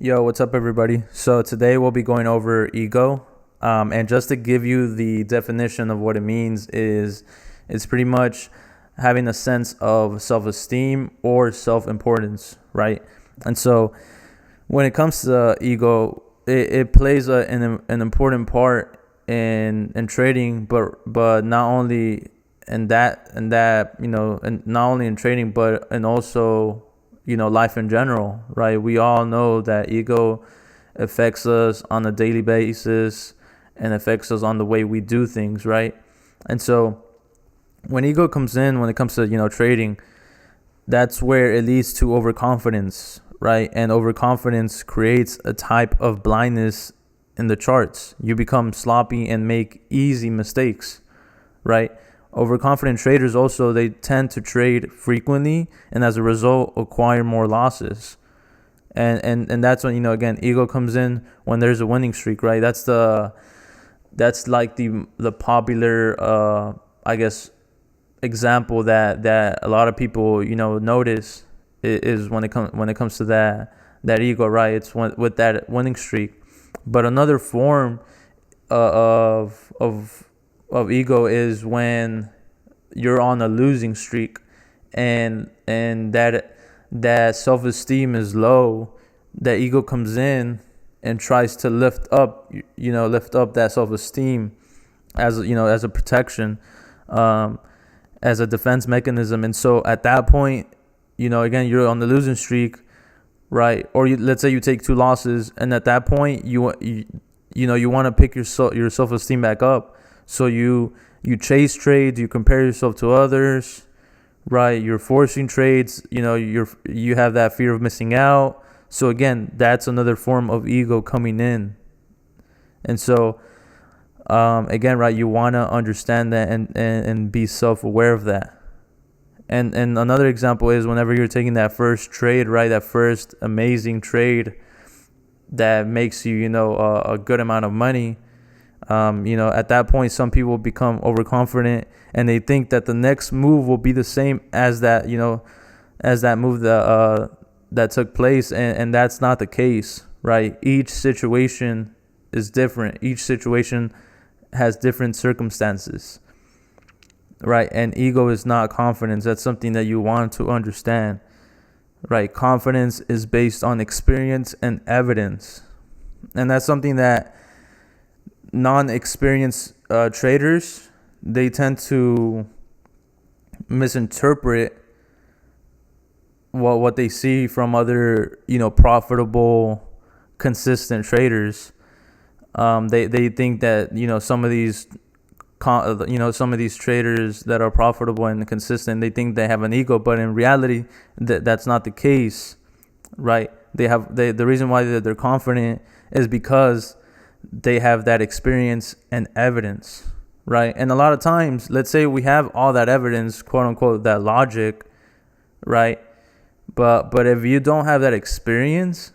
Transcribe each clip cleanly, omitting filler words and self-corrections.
Yo, what's up, everybody? So today we'll be going over ego, and just to give you the definition of what it means is, it's pretty much having a sense of self-esteem or self-importance, right? And so when it comes to ego, it plays an important part in trading, but not only in that and not only in trading, but and also life in general, right? We all know that ego affects us on a daily basis and affects us on the way we do things, right? And so when ego comes in, when it comes to trading, that's where it leads to overconfidence, right? And overconfidence creates a type of blindness in the charts. You become sloppy and make easy mistakes, right? Overconfident traders also, they tend to trade frequently and as a result acquire more losses. And that's when again ego comes in when there's a winning streak, right? That's like the popular I guess example that a lot of people notice is when it comes to that ego, right? It's with that winning streak. But another form of ego is when you're on a losing streak, and that self-esteem is low. That ego comes in and tries to lift up that self-esteem as a protection, as a defense mechanism. And so at that point, again, you're on the losing streak, right? Or let's say you take two losses, and at that point you want to pick your self-esteem back up. So you chase trades, you compare yourself to others, right? You're forcing trades, you have that fear of missing out. So again, that's another form of ego coming in. And so again, right, you want to understand that and be self-aware of that. And another example is whenever you're taking that first trade, right? That first amazing trade that makes you, a good amount of money. At that point, some people become overconfident and they think that the next move will be the same as that move that took place. And that's not the case, right? Each situation is different. Each situation has different circumstances. Right. And ego is not confidence. That's something that you want to understand. Right. Confidence is based on experience and evidence. And that's something that non-experienced traders, they tend to misinterpret what they see from other, profitable, consistent traders. They think that, some of these traders that are profitable and consistent, they think they have an ego, but in reality, that's not the case, right? The reason why they're confident is because they have that experience and evidence, right? And a lot of times, let's say we have all that evidence, quote unquote, that logic, right? But if you don't have that experience,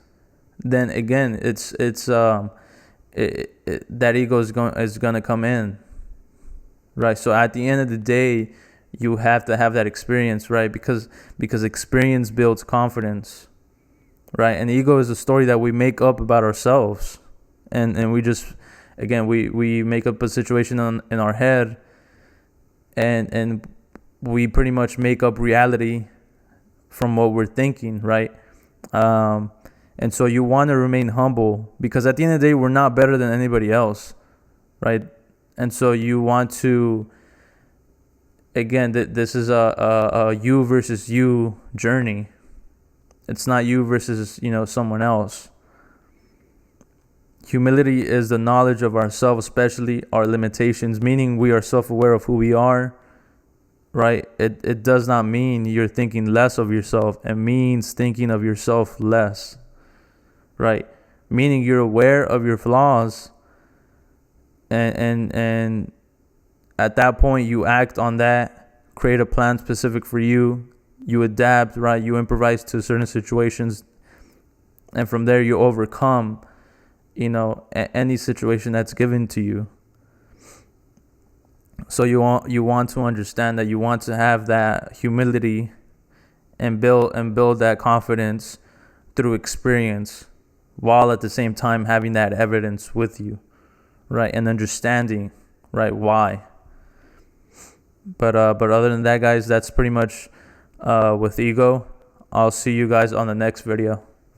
then again, that ego is going to come in. Right. So at the end of the day, you have to have that experience, right? Because experience builds confidence, right? And ego is a story that we make up about ourselves. And we just, again, we make up a situation in our head, and we pretty much make up reality from what we're thinking, right? And so you want to remain humble, because at the end of the day, we're not better than anybody else, right? And so you want to, again, this is a you versus you journey. It's not you versus, someone else. Humility is the knowledge of ourselves, especially our limitations, meaning we are self-aware of who we are, right? It does not mean you're thinking less of yourself. It means thinking of yourself less, right? Meaning you're aware of your flaws, and at that point you act on that, create a plan specific for you, you adapt, right? You improvise to certain situations, and from there you overcome any situation that's given to you. So you want to understand that you want to have that humility and build that confidence through experience, while at the same time having that evidence with you, right? And understanding, right, why. But other than that, guys, that's pretty much with ego. I'll see you guys on the next video.